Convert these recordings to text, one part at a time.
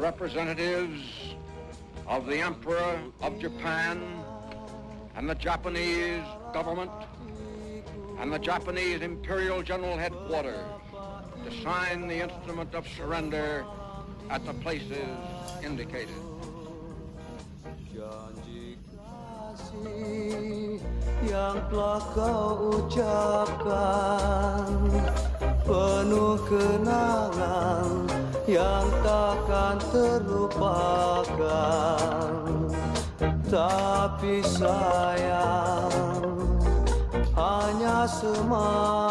representatives of the Emperor of Japan and the Japanese government and the Japanese Imperial General Headquarters to sign the instrument of surrender at the places indicated. Yang telah kau ucapkan penuh kenangan yang takkan terlupakan, tapi sayang hanya semalam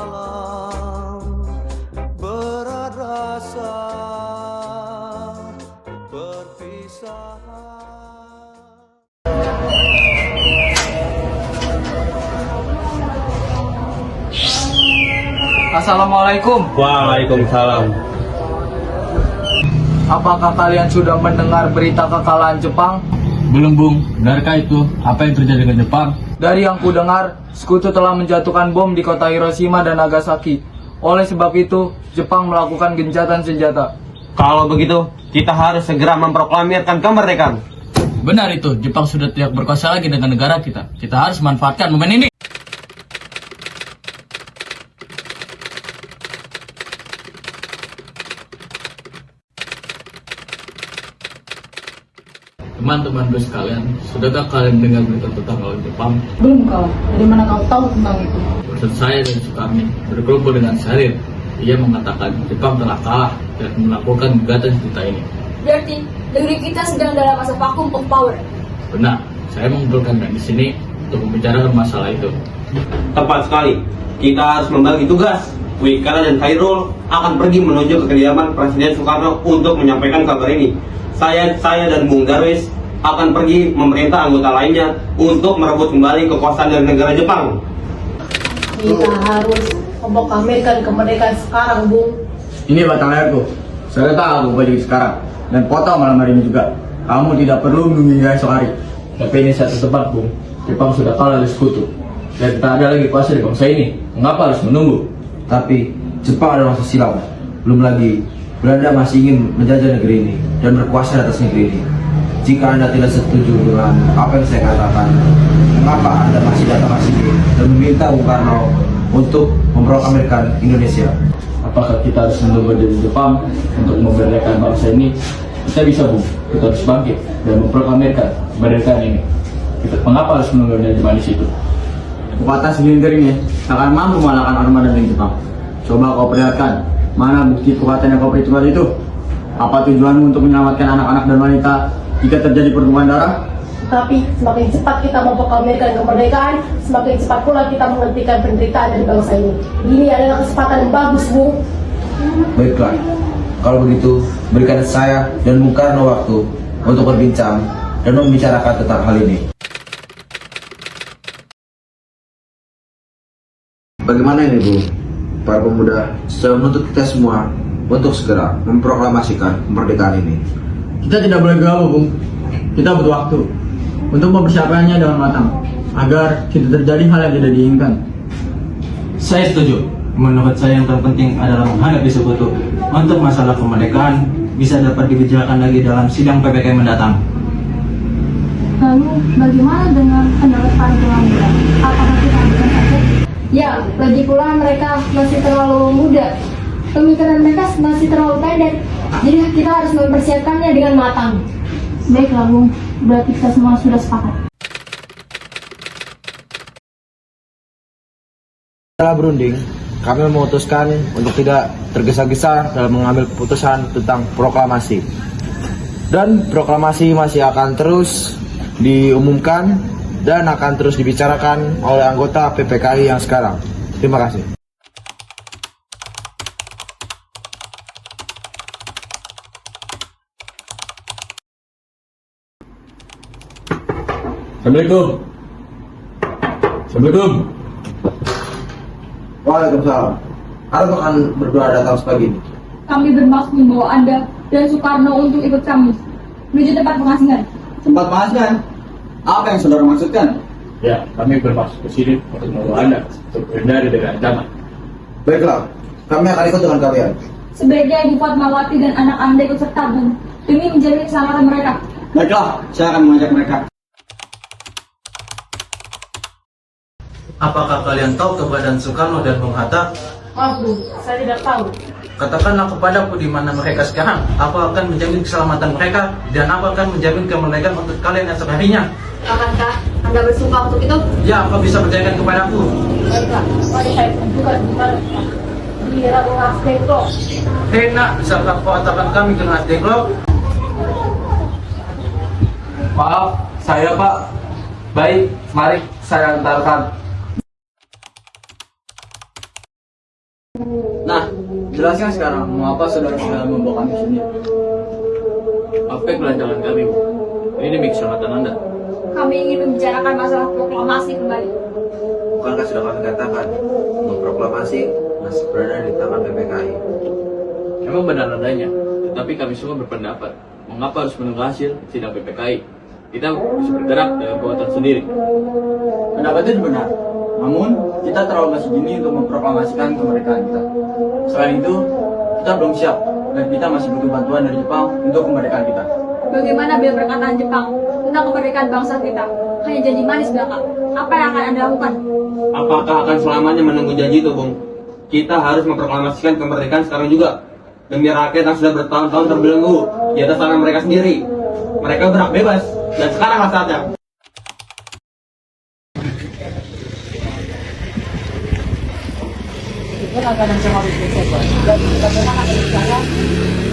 berat rasa perpisahan. Assalamualaikum. Waalaikumsalam. Apakah kalian sudah mendengar berita kekalahan Jepang? Belum, Bung. Benarkah itu? Apa yang terjadi dengan Jepang? Dari yang kudengar, sekutu telah menjatuhkan bom di kota Hiroshima dan Nagasaki. Oleh sebab itu, Jepang melakukan gencatan senjata. Kalau begitu, kita harus segera memproklamirkan kemerdekaan. Benar itu, Jepang sudah tidak berkuasa lagi dengan negara kita. Kita harus manfaatkan momen ini. Teman-temanku sekalian, sudahkah kalian dengar berita tentang lawan Jepang? Belum kau, dari mana kau tahu tentang itu? Maksud saya dan Sukarni berkumpul dengan Syahrir. Ia mengatakan Jepang telah kalah dan melakukan gugatan kita ini. Berarti negeri kita sedang dalam masa vacuum of power. Benar, saya mengumpulkan di sini untuk membicarakan masalah itu. Tepat sekali. Kita harus membagi tugas. Wikara dan Khairul akan pergi menuju ke kediaman Presiden Soekarno untuk menyampaikan kabar ini. Saya dan Bung Darwis akan pergi memerintah anggota lainnya untuk merebut kembali kekuasaan dari negara Jepang. Kita harus memproklamirkan kemerdekaan sekarang, Bung. Ini batang leherku. Saya letak aku baju sekarang dan potong malam hari ini juga. Kamu tidak perlu menunggu hingga esok hari. Tapi ini satu tempat, Bung. Jepang sudah kalah dari sekutu. Dan tak ada lagi kuasa di bangsa ini. Mengapa harus menunggu? Tapi Jepang adalah masa silam. Belum lagi Belanda masih ingin menjajah negeri ini dan berkuasa di atas negeri ini. Jika Anda tidak setuju dengan apa yang saya katakan, mengapa Anda masih datang ke sini dan meminta Bung Karno untuk memproklamirkan Indonesia? Apakah kita harus menunggu dari Jepang untuk memerdekakan bangsa ini? Kita bisa, Bung. Kita harus bangkit dan memproklamirkan kemerdekaan ini. Mengapa harus menunggu dari Jepang di situ? Kekuatan segelintir ini akan mampu mengalahkan armada dari Jepang. Coba kau perlihatkan. Mana bukti kekuatan yang kau perhitungkan itu? Apa tujuanmu untuk menyelamatkan anak-anak dan wanita jika terjadi pertumpahan darah? Tapi semakin cepat kita memproklamirkan kemerdekaan, semakin cepat pula kita menghentikan penderitaan dari bangsa ini. Ini adalah kesempatan yang bagus, Bung. Baiklah, kalau begitu berikan saya dan Bung Karno waktu untuk berbincang dan membicarakan tentang hal ini. Bagaimana ini, Bu? Para pemuda sudah menuntut kita semua untuk segera memproklamasikan kemerdekaan ini. Kita tidak boleh gegabah, Bung. Kita butuh waktu untuk mempersiapkannya dengan matang agar tidak terjadi hal yang tidak diinginkan. Saya setuju. Menurut saya yang terpenting adalah menghadapi sekutu. Untuk masalah kemerdekaan bisa dapat dibicarakan lagi dalam sidang PPK mendatang. Lalu bagaimana dengan pendapat para pemuda? Apakah kita akan saja? Ya, lagi pula mereka masih terlalu muda. Pemikiran mereka masih terlalu pendek. Jadi kita harus mempersiapkannya dengan matang. Baiklah, Bung. Berarti kita semua sudah sepakat. Setelah berunding, kami memutuskan untuk tidak tergesa-gesa dalam mengambil keputusan tentang proklamasi. Dan proklamasi masih akan terus diumumkan dan akan terus dibicarakan oleh anggota PPKI yang sekarang. Terima kasih. Assalamualaikum. Assalamualaikum. Waalaikumsalam. Anda akan berdua datang sepagi ini. Kami bermaksud membawa Anda dan Soekarno untuk ikut kami menuju tempat pengasingan. Tempat pengasingan? Apa yang saudara maksudkan? Ya, kami bermaksud ke sini untuk membawa Anda untuk menghindari dari ancaman. Baiklah, kami akan ikut dengan kalian. Sebaiknya Ibu Fatmawati dan anak Anda ikut serta, Bung. demi menjamin keselamatan mereka. Baiklah, saya akan mengajak mereka. Apakah kalian tahu keberadaan Soekarno dan Bung Hatta? Maaf Bu, saya tidak tahu. Katakanlah kepadaku di mana mereka sekarang. Aku akan menjamin keselamatan mereka dan aku akan menjamin kemerdekaan untuk kalian esok harinya. Akankah Anda bersumpah untuk itu? Ya, kau bisa percayakan kepadaku. Baiklah, mari saya tunjukkan di mana di Ragunas Dengklok. Hei nak, bisakah kau antarkan kami ke Nas Dengklok? Maaf, saya Pak. Baik, mari saya antarkan. Nah, jelaskan sekarang mengapa saudara-saudara membawa kami sini. Apa kelancangan kami, Bu? Ini demi keselamatan Anda. Kami ingin membicarakan masalah proklamasi kembali. Bukankah sudah kami katakan bahwa proklamasi masih berada di tangan PPKI? Memang benar adanya, tetapi kami semua berpendapat, mengapa harus menunggu hasil sidang PPKI? Kita bisa bergerak dengan kekuatan sendiri. Pendapat itu benar. Namun, kita terlalu masih dini untuk memproklamasikan kemerdekaan kita. Selain itu, kita belum siap dan kita masih butuh bantuan dari Jepang untuk kemerdekaan kita. Bagaimana bila perkataan Jepang tentang kemerdekaan bangsa kita hanya janji manis belaka? Apa yang akan Anda lakukan? Apakah akan selamanya menunggu janji itu, Bung? Kita harus memproklamasikan kemerdekaan sekarang juga. Demi rakyat yang sudah bertahun-tahun terbelenggu di atas tangan mereka sendiri. Mereka berhak bebas, dan sekaranglah saatnya.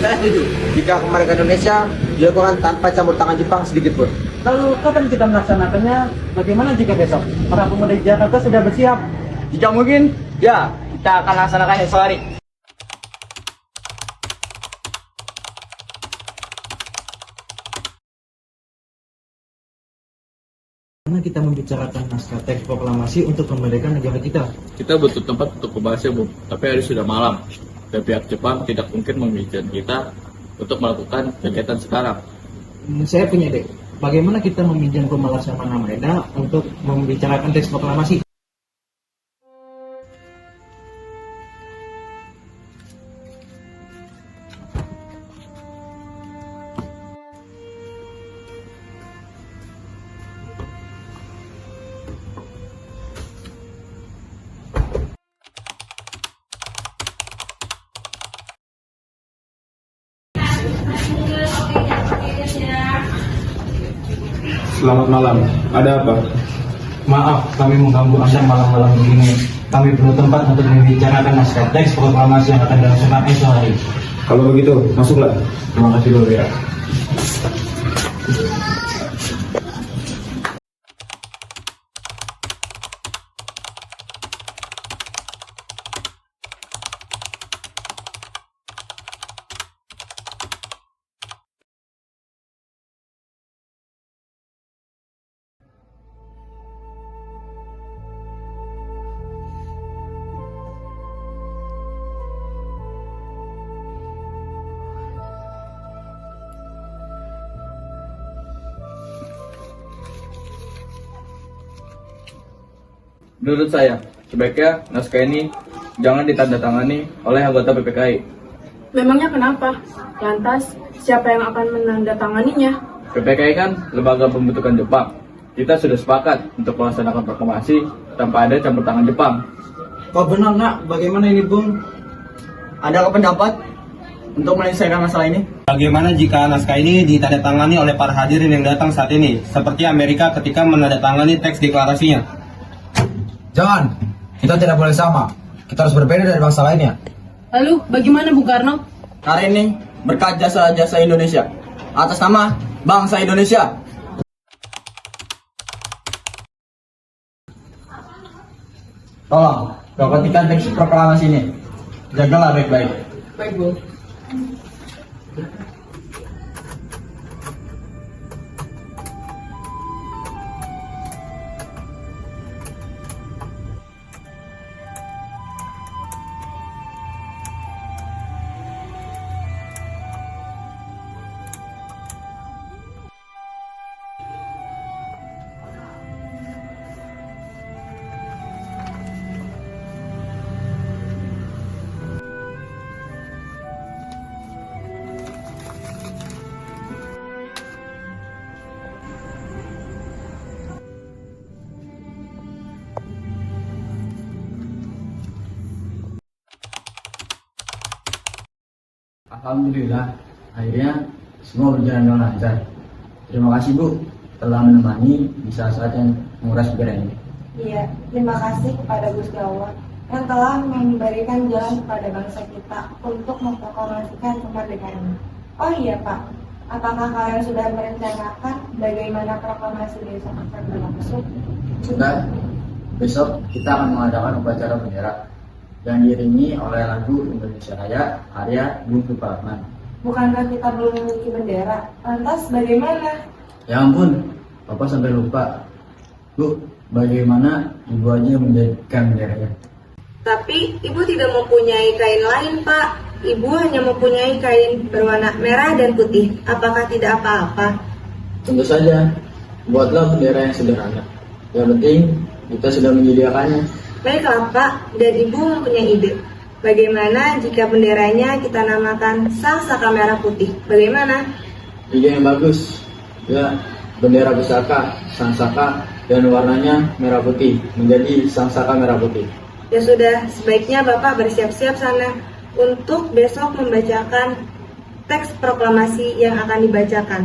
Saya setuju. Jika kemerdekaan Indonesia dilakukan tanpa campur tangan Jepang sedikit pun. Lalu kapan kita melaksanakannya? Bagaimana jika besok? Para pemuda di Jakarta sudah bersiap. Jika mungkin, ya, kita akan laksanakan esok hari. Karena kita membicarakan naskah teks proklamasi untuk kemerdekaan negara kita. Kita butuh tempat untuk membahasnya, Bu. Tapi hari sudah malam. Dan pihak Jepang tidak mungkin mengizinkan kita untuk melakukan kegiatan sekarang. Saya punya ide. Bagaimana kita meminjam rumah Laksamana Maeda untuk membicarakan teks proklamasi? Selamat malam. Ada apa? Maaf, kami mengganggu Anda malam-malam begini. Kami perlu tempat untuk membicarakan naskah teks proklamasi yang akan dilaksanakan esok hari. Kalau begitu, masuklah. Terima kasih dulu ya. Menurut saya, sebaiknya naskah ini jangan ditandatangani oleh anggota PPKI. Memangnya kenapa? Lantas, siapa yang akan menandatanganinya? PPKI kan lembaga pembentukan Jepang. Kita sudah sepakat untuk melaksanakan proklamasi tanpa ada campur tangan Jepang. Kau benar, nak. Bagaimana ini, Bung? Ada pendapat untuk menyelesaikan masalah ini? Bagaimana jika naskah ini ditandatangani oleh para hadirin yang datang saat ini, seperti Amerika ketika menandatangani teks deklarasinya? Jangan. Kita tidak boleh sama. Kita harus berbeda dari bangsa lainnya. Lalu, bagaimana Bung Karno? Hari ini, berkat jasa-jasa Indonesia, atas nama bangsa Indonesia. Tolong, perhatikan teks proklamasi ini. Jagalah baik-baik. Baik, Bu. Alhamdulillah, akhirnya semua berjalan dengan lancar. Terima kasih Bu telah menemani di saat-saat yang menguras pikiran ini. Iya, terima kasih kepada Gusti Allah yang telah memberikan jalan kepada bangsa kita untuk memproklamasikan kemerdekaan. Oh iya Pak, apakah kalian sudah merencanakan bagaimana proklamasi besok akan berlangsung? Sudah, besok kita akan mengadakan upacara bendera yang diiringi oleh lagu Indonesia Raya karya Bung Supratman. Bukankah kita belum memiliki bendera? Lantas bagaimana? Ya ampun, Bapak sampai lupa. Bu, bagaimana Ibu aja menjadikan benderanya? Tapi Ibu tidak mempunyai kain lain, Pak. Ibu hanya mempunyai kain berwarna merah dan putih. Apakah tidak apa-apa? Tentu saja, buatlah bendera yang sederhana. Yang penting, kita sudah menyediakannya. Baiklah, Pak. Dan Ibu mempunyai ide. Bagaimana jika benderanya kita namakan Sang Saka Merah Putih? Bagaimana? Ide yang bagus. Ya, bendera pusaka, Sang Saka, dan warnanya merah putih, menjadi Sang Saka Merah Putih. Ya sudah, sebaiknya Bapak bersiap-siap sana untuk besok membacakan teks proklamasi yang akan dibacakan.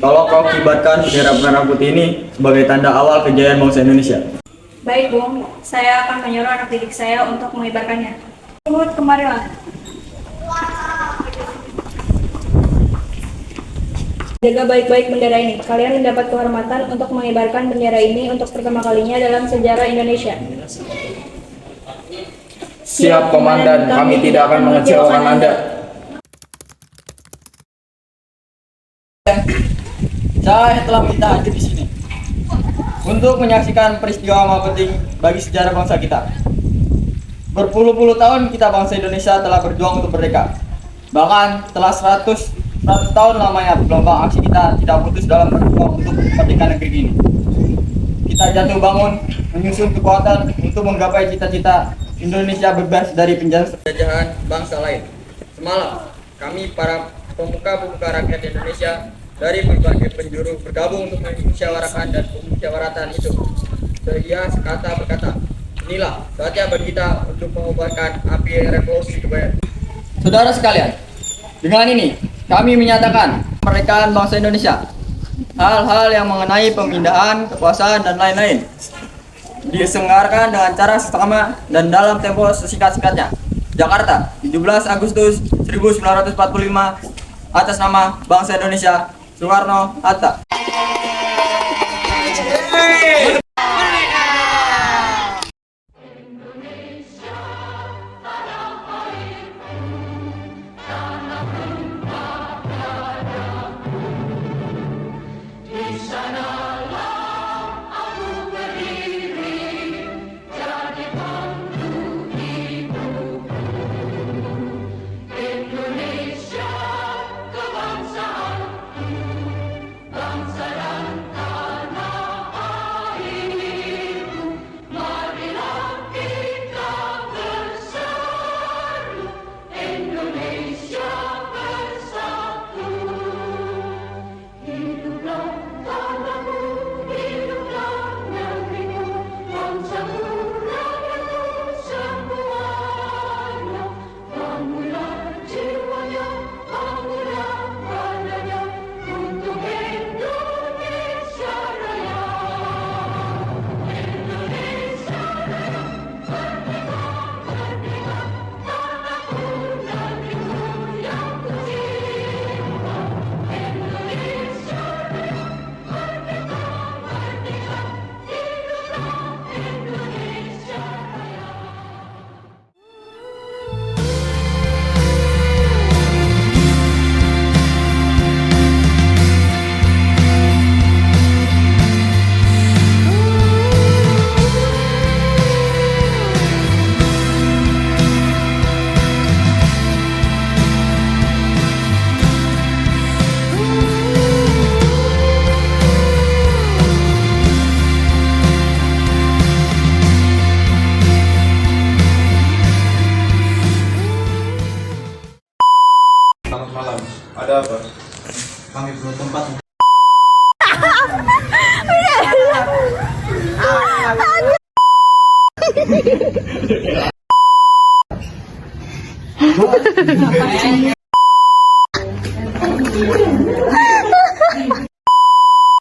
Kalau kau kibarkan bendera merah putih ini sebagai tanda awal kejayaan bangsa Indonesia. Baik, Bung. Saya akan menyuruh anak didik saya untuk mengibarkannya. Tunggu, kemarilah. Jaga baik-baik bendera ini. Kalian mendapat kehormatan untuk mengibarkan bendera ini untuk pertama kalinya dalam sejarah Indonesia. Siap, Komandan. Kami tidak akan mengecewakan Anda. Saya telah minta hadir di sini untuk menyaksikan peristiwa yang penting bagi sejarah bangsa kita. Berpuluh-puluh tahun kita bangsa Indonesia telah berjuang untuk merdeka. Bahkan telah 100 tahun lamanya gelombang aksi kita tidak putus dalam berjuang untuk kemerdekaan negeri ini. Kita jatuh bangun menyusun kekuatan untuk menggapai cita-cita Indonesia bebas dari penjajahan bangsa lain. Semalam kami para pemuka-pemuka rakyat Indonesia dari berbagai penjuru bergabung untuk memusyawarahkan dan pemusyawaratan itu. Ia sekata berkata, inilah saatnya bagi kita untuk mengobarkan api revolusi kebaikan. Saudara sekalian, dengan ini kami menyatakan kemerdekaan bangsa Indonesia. Hal-hal yang mengenai pemindahan, kekuasaan, dan lain-lain diselenggarakan dengan cara seksama dan dalam tempo sesingkat-singkatnya. Jakarta, 17 Agustus 1945, atas nama bangsa Indonesia, Soekarno-Hatta.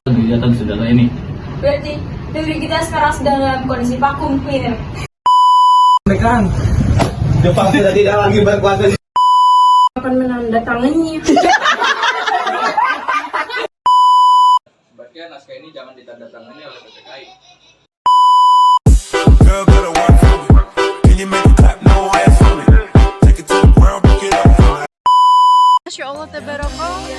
Kegiatan saudara ini. Berarti negeri kita sekarang sedang dalam kondisi vakum cleaner. Jepang sudah tidak lagi berkuasa. Akan menandatanganinya. Sebaiknya naskah ini jangan ditandatangani oleh PPKI. Girl, go to work for me. Can you make it clap? No ass for me. Take it to the ground, pick it up for me. Masya Allah, tabarakallah.